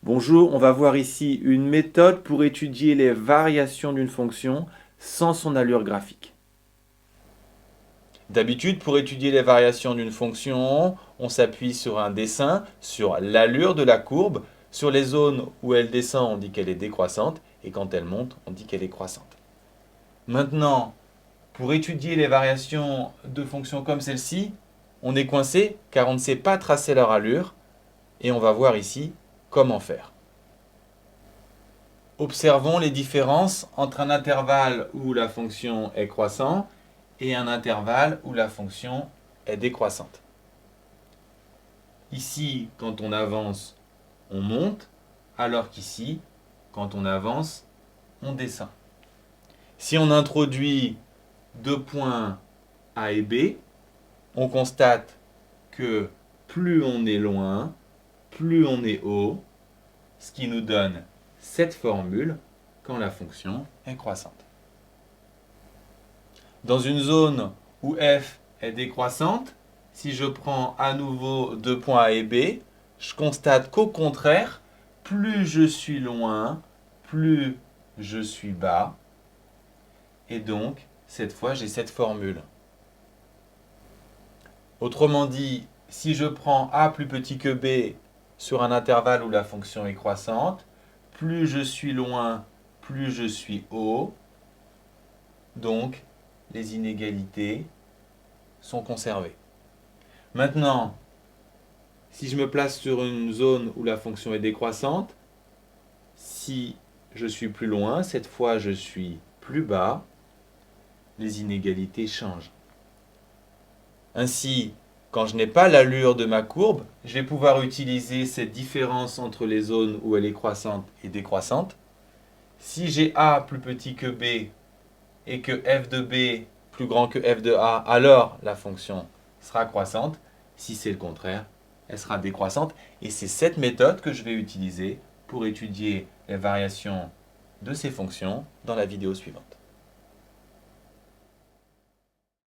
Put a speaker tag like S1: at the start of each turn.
S1: Bonjour, on va voir ici une méthode pour étudier les variations d'une fonction sans son allure graphique. D'habitude, pour étudier les variations d'une fonction, on s'appuie sur un dessin, sur l'allure de la courbe. Sur les zones où elle descend, on dit qu'elle est décroissante, et quand elle monte, on dit qu'elle est croissante. Maintenant, pour étudier les variations de fonctions comme celle-ci, on est coincé car on ne sait pas tracer leur allure, et on va voir ici comment faire. Observons les différences entre un intervalle où la fonction est croissante et un intervalle où la fonction est décroissante. Ici, quand on avance, on monte, alors qu'ici, quand on avance, on descend. Si on introduit deux points A et B, on constate que plus on est loin, plus on est haut, ce qui nous donne cette formule quand la fonction est croissante. Dans une zone où f est décroissante, si je prends à nouveau deux points A et B, je constate qu'au contraire, plus je suis loin, plus je suis bas. Et donc, cette fois, j'ai cette formule. Autrement dit, si je prends A plus petit que B sur un intervalle où la fonction est croissante, plus je suis loin, plus je suis haut. Donc, les inégalités sont conservées. Maintenant, si je me place sur une zone où la fonction est décroissante, si je suis plus loin, cette fois je suis plus bas, les inégalités changent. Ainsi, quand je n'ai pas l'allure de ma courbe, je vais pouvoir utiliser cette différence entre les zones où elle est croissante et décroissante. Si j'ai A plus petit que B et que f de B plus grand que f de A, alors la fonction sera croissante. Si c'est le contraire, elle sera décroissante. Et c'est cette méthode que je vais utiliser pour étudier les variations de ces fonctions dans la vidéo suivante.